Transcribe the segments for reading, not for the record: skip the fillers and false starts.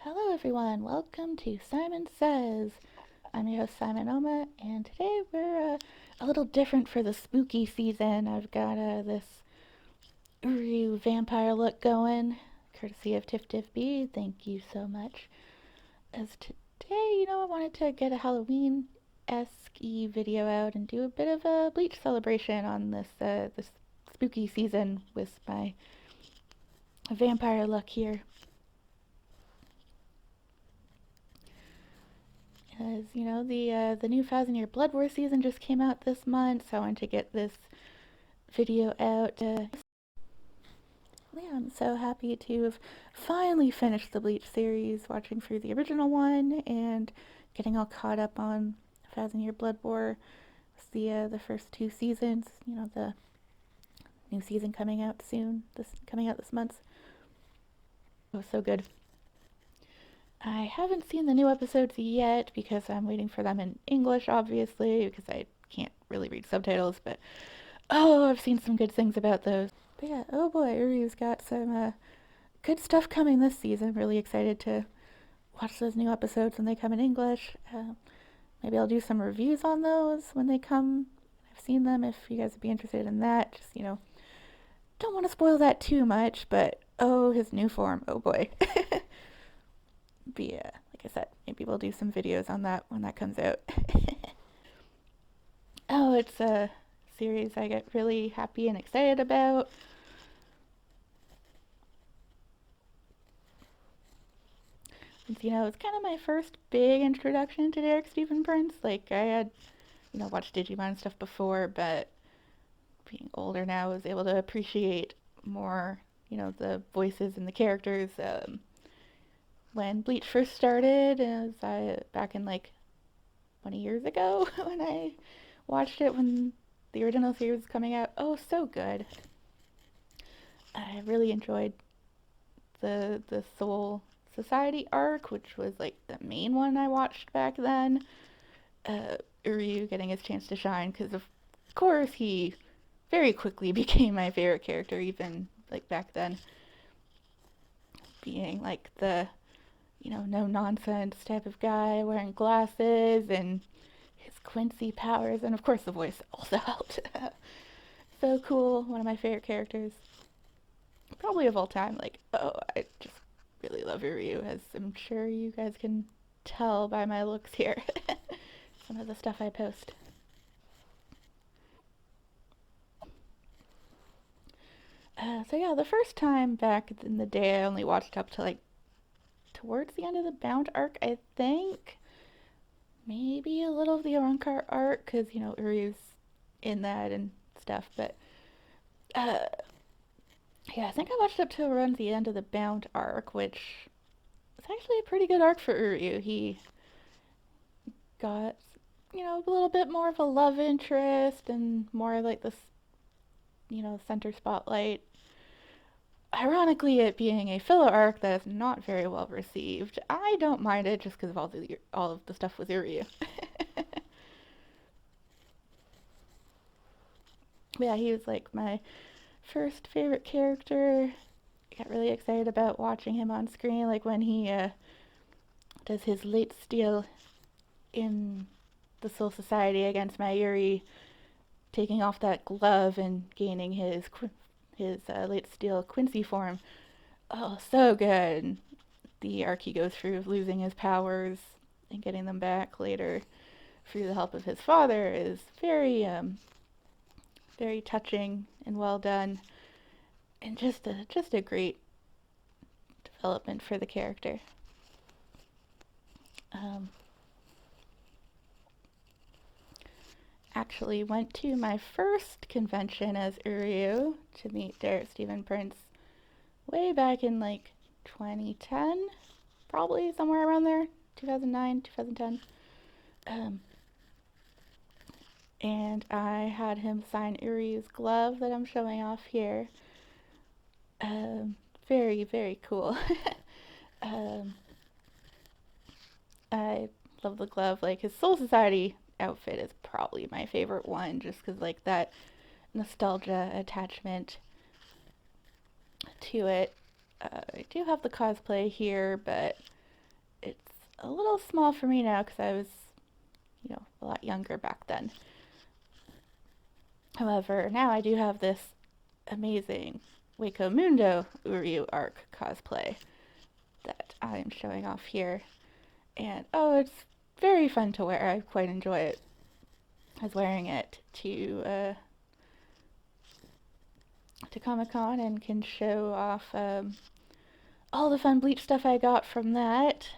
Hello everyone, welcome to Simon Says. I'm your host Simon Oma, and today we're a little different for the spooky season. I've got this Uru vampire look going, courtesy of Tiff Tiff B. Thank you so much. As today, I wanted to get a Halloween-esque video out and do a bit of a Bleach celebration on this spooky season with my vampire look here. As you know, the new Thousand Year Blood War season just came out this month, so I wanted to get this video out. Yeah, I'm so happy to have finally finished the Bleach series, watching through the original one and getting all caught up on Thousand Year Blood War. It's the first two seasons. The new season coming out soon. Coming out this month. It was so good. I haven't seen the new episodes yet because I'm waiting for them in English, obviously, because I can't really read subtitles, but I've seen some good things about those. But yeah, oh boy, Uryu's got some good stuff coming this season. Really excited to watch those new episodes when they come in English. Maybe I'll do some reviews on those when they come. I've seen them if you guys would be interested in that. Just, don't want to spoil that too much, but his new form, oh boy. But yeah, like I said, maybe we'll do some videos on that when that comes out. It's a series I get really happy and excited about. Since, it's kind of my first big introduction to Derek Stephen Prince. Like, I had, watched Digimon and stuff before, but being older now, I was able to appreciate more, the voices and the characters. When Bleach first started, back in like 20 years ago when I watched it when the original series was coming out. Oh, so good. I really enjoyed the Soul Society arc, which was like the main one I watched back then. Uryu getting his chance to shine, because of course he very quickly became my favorite character, even like back then. Being like the no nonsense type of guy wearing glasses and his Quincy powers, and of course the voice also helped. So cool, one of my favorite characters. Probably of all time. I just really love Ryu, as I'm sure you guys can tell by my looks here. Some of the stuff I post. So yeah, the first time back in the day, I only watched up to like towards the end of the Bound arc, I think. Maybe a little of the Arankar arc, because, Uryu's in that and stuff, but, yeah, I think I watched up to around the end of the Bound arc, which is actually a pretty good arc for Uryu. He got, a little bit more of a love interest and more like this, center spotlight. Ironically, it being a filler arc that is not very well received. I don't mind it just because of all of the stuff with Uryu. Yeah, he was like my first favorite character. I got really excited about watching him on screen, like when he does his late steal in the Soul Society against Mayuri, taking off that glove and gaining his late steal Quincy form. Oh, so good. The arc he goes through of losing his powers and getting them back later through the help of his father is very touching and well done, and just a great development for the character. Um, Actually went to my first convention as Uryu to meet Derek Stephen Prince way back in like 2010, probably somewhere around there, 2009, 2010. And I had him sign Uryu's glove that I'm showing off here. Very, very cool. um, I love the glove. Like, his Soul Society outfit is probably my favorite one, just because, like, that nostalgia attachment to it. I do have the cosplay here, but a little small for me now because I was, a lot younger back then. However, now I do have this amazing Waco Mundo Uryu arc cosplay that I am showing off here. And oh, it's very fun to wear. I quite enjoy it. I was wearing it to Comic Con and can show off all the fun Bleach stuff I got from that.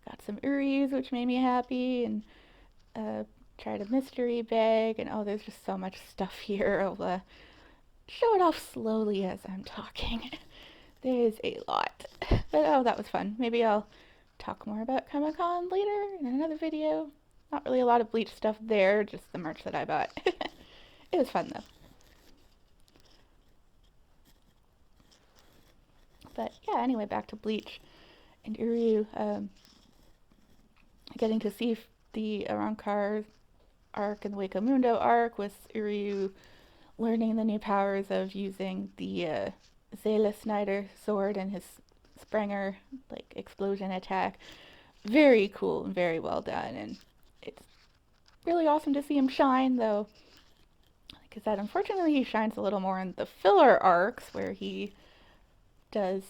Got some Uryus, which made me happy, and tried a mystery bag, and oh, there's just so much stuff here. I'll show it off slowly as I'm talking. There's a lot. But oh, that was fun. Maybe I'll talk more about Comic Con later in another video. Not really a lot of Bleach stuff there, just the merch that I bought. It was fun though. But yeah, anyway, back to Bleach and Uryu. Getting to see the Arrancar arc and the Waco Mundo arc with Uryu learning the new powers of using the Zayla Snyder sword and his Sprenger like explosion attack. Very cool and very well done, and it's really awesome to see him shine, though. Like I said, unfortunately, he shines a little more in the filler arcs where he does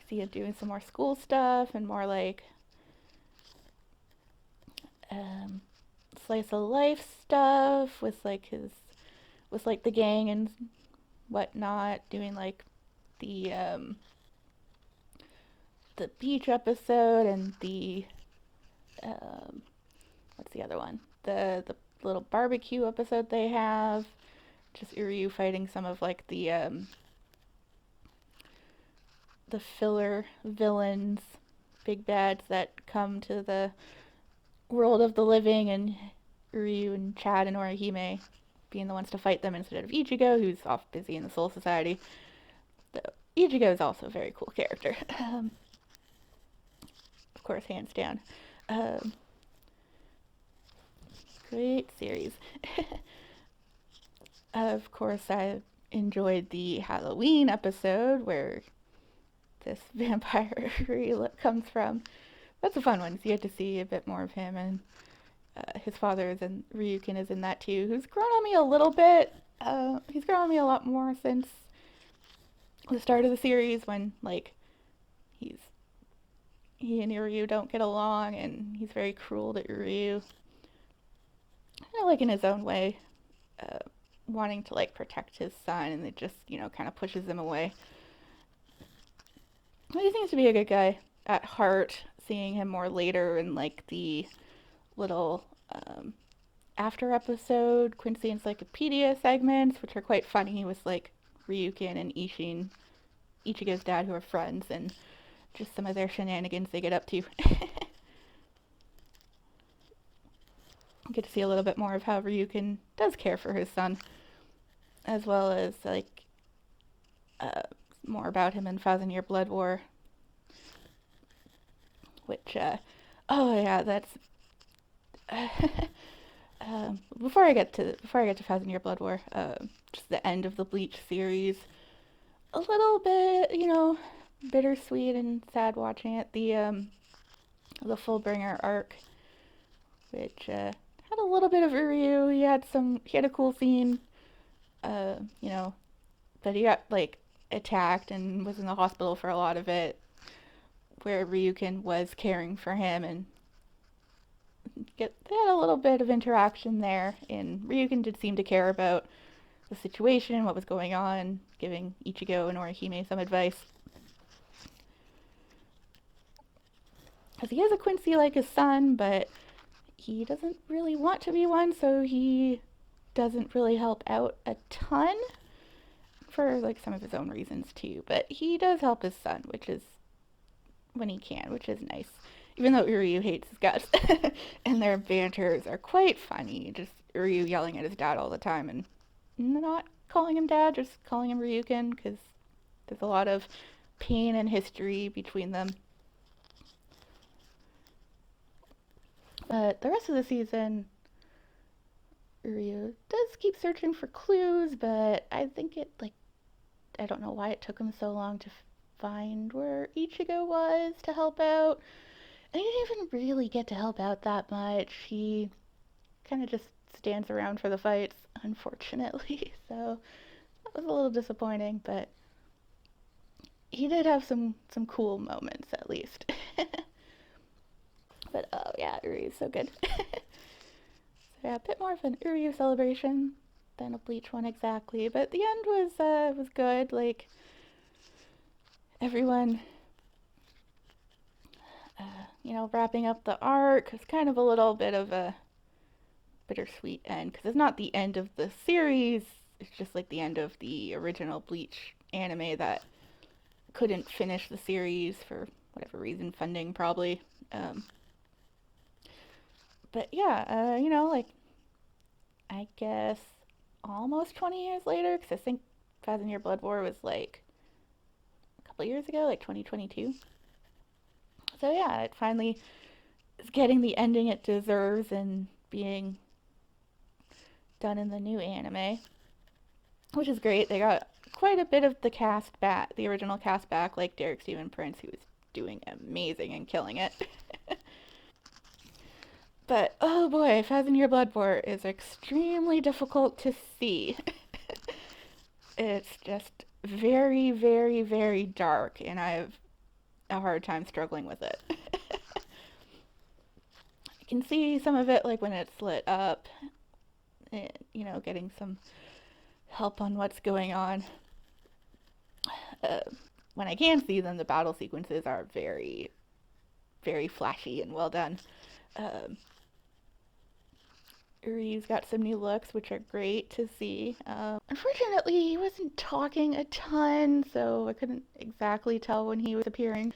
see him doing some more school stuff and more like slice of life stuff with like the gang and whatnot, doing like the beach episode and the what's the other one? The little barbecue episode they have. Just Uryu fighting some of like the filler villains, big bads that come to the world of the living, and Uryu and Chad and Orihime being the ones to fight them instead of Ichigo, who's off busy in the Soul Society. So, Ichigo is also a very cool character. Of course, hands down. Great series. Of course, I enjoyed the Halloween episode where this vampire comes from. That's a fun one. So you get to see a bit more of him, and his father is in, Ryukin is in that too, who's grown on me a little bit. He's grown on me a lot more since the start of the series when like he and Uryu don't get along, and he's very cruel to Uryu. Like in his own way, wanting to like protect his son, and it just kind of pushes him away. But he seems to be a good guy at heart. Seeing him more later in like the little after episode Quincy Encyclopedia segments, which are quite funny, with like Ryukin and Ichigo's dad, who are friends, and just some of their shenanigans they get up to. Get to see a little bit more of how Ryukin does care for his son, as well as like more about him in Thousand Year Blood War, which oh yeah, that's before I get to Thousand Year Blood War, just the end of the Bleach series, a little bit bittersweet and sad watching it. The Fullbringer arc, which had a little bit of Uryu. He had a cool scene, but he got like attacked and was in the hospital for a lot of it, where Ryukin was caring for him, and they had a little bit of interaction there, and Ryukin did seem to care about the situation, what was going on, giving Ichigo and Orihime some advice. Because he is a Quincy like his son, but he doesn't really want to be one, so he doesn't really help out a ton, for like some of his own reasons too. But he does help his son, which is when he can, which is nice. Even though Uryu hates his guts, and their banters are quite funny. Just Uryu yelling at his dad all the time, and not calling him dad, just calling him Ryukin, because there's a lot of pain and history between them. But the rest of the season, Uryu does keep searching for clues, but I think I don't know why it took him so long to find where Ichigo was to help out. he didn't even really get to help out that much. He kind of just stands around for the fights, unfortunately. So that was a little disappointing, but he did have some cool moments at least. But oh yeah, Uryu's so good. So yeah, a bit more of an Uryu celebration than a Bleach one exactly, but the end was good. Like everyone, wrapping up the arc was kind of a little bit of a bittersweet end because it's not the end of the series. It's just like the end of the original Bleach anime that couldn't finish the series for whatever reason, funding probably. Um, but yeah, like I guess almost 20 years later, because I think Thousand Year Blood War was like a couple years ago, like 2022. So yeah, it finally is getting the ending it deserves and being done in the new anime, which is great. They got quite a bit of the cast back, the original cast back, like Derek Stephen Prince, who was doing amazing and killing it. But oh boy, Thousand Year Blood War is extremely difficult to see. It's just very, very, very dark, and I have a hard time struggling with it. I can see some of it, like when it's lit up, and, getting some help on what's going on. Uh, when I can see them, the battle sequences are very, very flashy and well done. Um, Uri's got some new looks, which are great to see. Unfortunately, he wasn't talking a ton, so I couldn't exactly tell when he was appearing.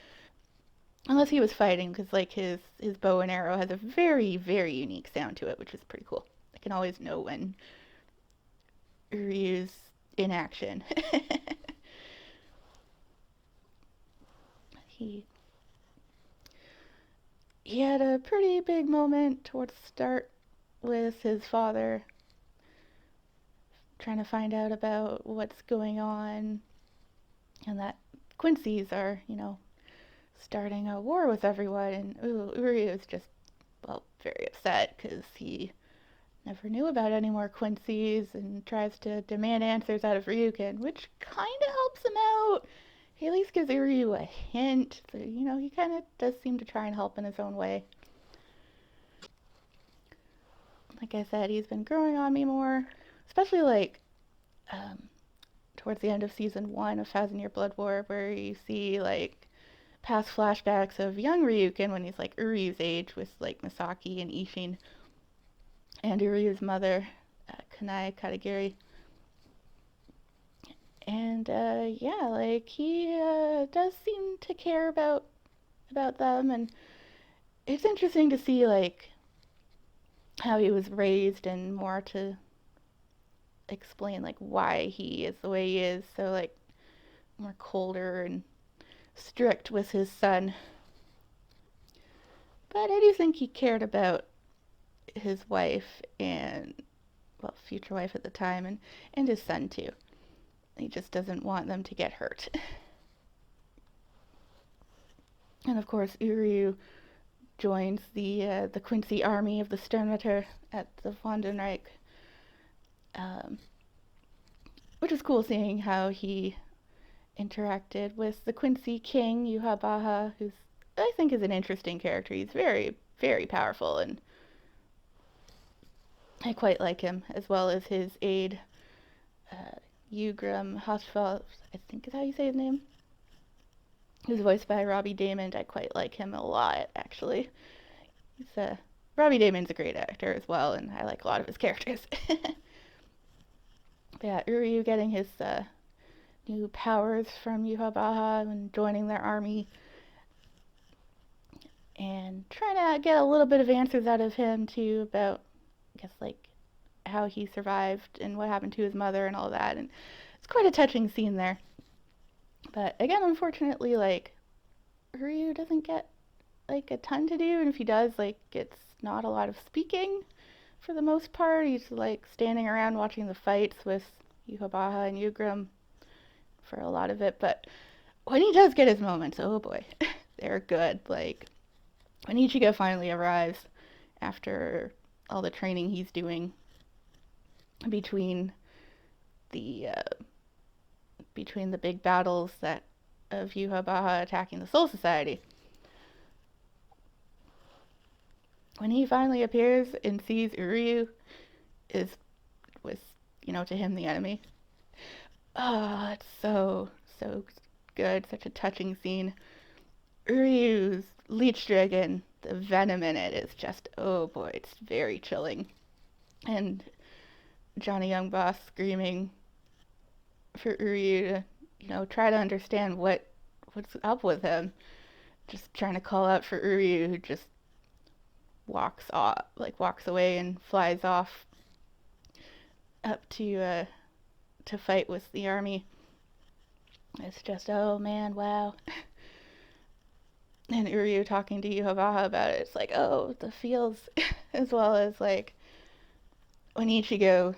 Unless he was fighting, because like his bow and arrow has a very, very unique sound to it, which is pretty cool. I can always know when Ryu's in action. he he had a pretty big moment towards the start with his father trying to find out about what's going on and that Quincy's are, starting a war with everyone and Uri is just very upset because he never knew about any more Quincy's and tries to demand answers out of Ryukin, which kind of helps him out. He at least gives Ryu a hint. So, he kind of does seem to try and help in his own way. Like I said, he's been growing on me more, especially like towards the end of season 1 of Thousand Year Blood War, where you see like past flashbacks of young Ryukin when he's like Uryu's age with like Misaki and Ishin and Uryu's mother, Kanai Katagiri. And yeah, like he does seem to care about them, and it's interesting to see like how he was raised and more to explain like why he is the way he is. So like more colder and strict with his son. But I do think he cared about his wife and future wife at the time and his son too. He just doesn't want them to get hurt. And of course, Uryu joins the Quincy army of the Sternritter at the Vondenreich, um, which is cool seeing how he interacted with the Quincy king, Yuha, who's I think is an interesting character. He's very, very powerful, and I quite like him, as well as his aide, Ugram Hochfeld, I think is how you say his name, who's voiced by Robbie Damon. I quite like him a lot, actually. Robbie Damon's a great actor as well, and I like a lot of his characters. Yeah, Uryu getting his new powers from Yuha and joining their army and trying to get a little bit of answers out of him too about, I guess, like how he survived and what happened to his mother and all that. And it's quite a touching scene there. But again, unfortunately, like Ryu doesn't get like a ton to do, and if he does, like it's not a lot of speaking for the most part. He's like standing around watching the fights with Yuhabaha and Ugram for a lot of it. But when he does get his moments, oh boy, they're good. Like when Ichigo finally arrives after all the training he's doing between the big battles that of Yuha attacking the Soul Society. When he finally appears and sees Uryu is was to him the enemy. Oh, it's so good, such a touching scene. Uryu's leech dragon, the venom in it is just, oh boy, it's very chilling. And Johnny Young Boss screaming for Uryu to, try to understand what's up with him. Just trying to call out for Uryu, who just walks away and flies off up to fight with the army. It's just, oh man, wow. And Uryu talking to Yuhabaha about it, it's like, oh, the feels, as well as like when Ichigo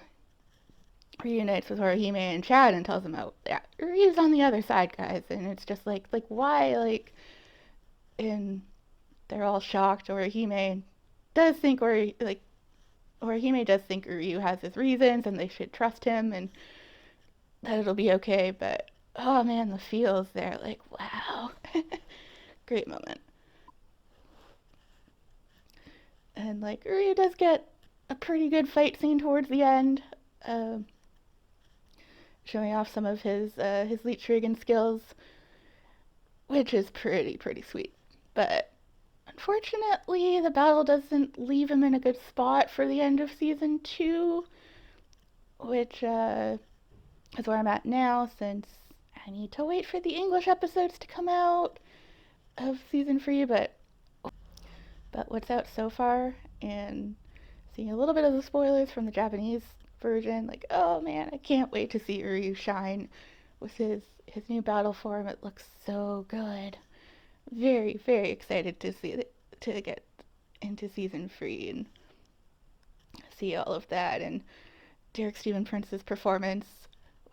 reunites with Horihime and Chad and tells him, oh, yeah, Uryu's on the other side, guys, and it's just like why, and they're all shocked. Horihime does think Uryu has his reasons and they should trust him and that it'll be okay, but oh man, the feels there, like, wow. Great moment. And like Uryu does get a pretty good fight scene towards the end, showing off some of his Leech Dragon skills, which is pretty sweet. But unfortunately, the battle doesn't leave him in a good spot for the end of season 2, which is where I'm at now, since I need to wait for the English episodes to come out of season 3, but what's out so far, and seeing a little bit of the spoilers from the Japanese version, like, oh man, I can't wait to see Uryu shine with his new battle form. It looks so good. Very excited to get into season 3 and see all of that, and Derek Stephen Prince's performance,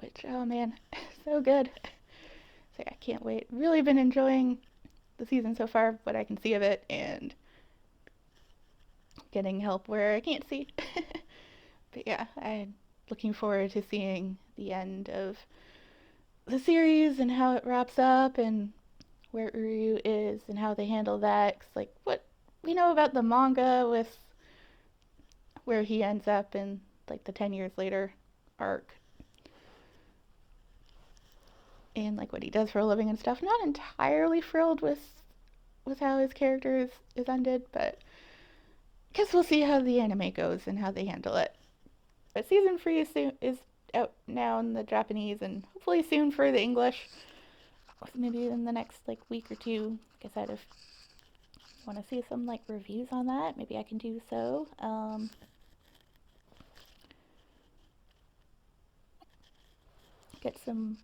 which, oh man, so good. So I can't wait. Really been enjoying the season so far, what I can see of it, and getting help where I can't see. But yeah, I'm looking forward to seeing the end of the series and how it wraps up and where Uryu is and how they handle that. 'Cause, like, what we know about the manga with where he ends up in like the 10 years later arc and like what he does for a living and stuff. Not entirely thrilled with how his character is ended, but guess we'll see how the anime goes and how they handle it. But season 3 is out now in the Japanese and hopefully soon for the English. Maybe in the next like week or two. Like I said, if you want to see some like reviews on that, maybe I can do so. Get some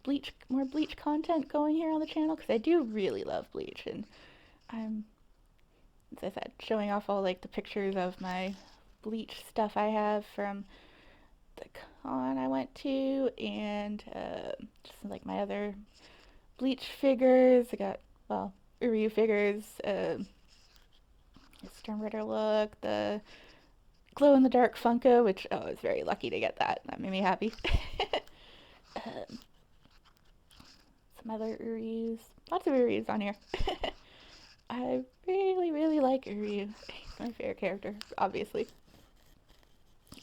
more Bleach content going here on the channel, because I do really love Bleach, and I'm, as I said, showing off all like the pictures of my Bleach stuff I have from the con I went to, and just like my other Bleach figures. I got, well, Uryu figures, Stern Ritter look, the glow in the dark Funko, which, oh, I was very lucky to get that. That made me happy. Some other Uryus. Lots of Uryus on here. I really like Uryu. He's my favorite character, obviously.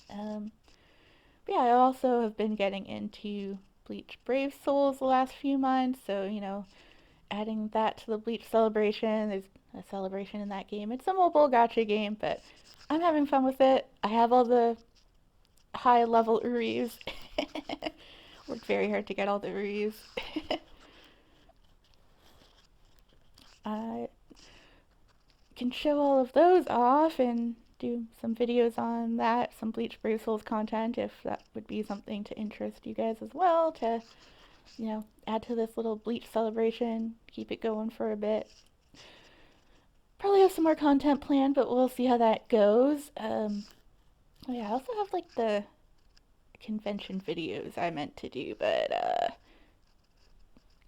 But yeah, I also have been getting into Bleach Brave Souls the last few months, so, adding that to the Bleach celebration. There's a celebration in that game. It's a mobile gacha game, but I'm having fun with it. I have all the high level Uryus. Worked very hard to get all the Uryus. I can show all of those off and do some videos on that, some Bleach Brave Souls content, if that would be something to interest you guys as well, to, add to this little Bleach celebration, keep it going for a bit. Probably have some more content planned, but we'll see how that goes. Yeah, I also have like the convention videos I meant to do, but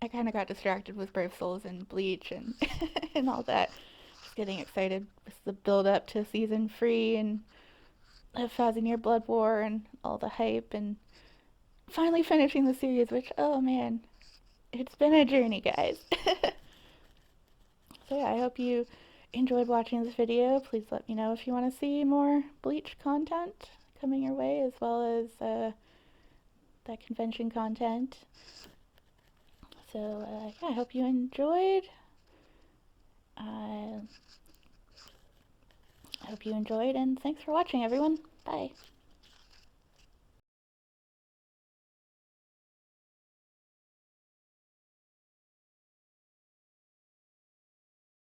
I kind of got distracted with Brave Souls and Bleach and and all that. just getting excited with the build up to season 3 and a Thousand Year Blood War and all the hype and finally finishing the series, which, oh man, it's been a journey, guys. So yeah, I hope you enjoyed watching this video. Please let me know if you want to see more Bleach content coming your way, as well as that convention content. So yeah, I hope you enjoyed. I hope you enjoyed, and thanks for watching, everyone. Bye.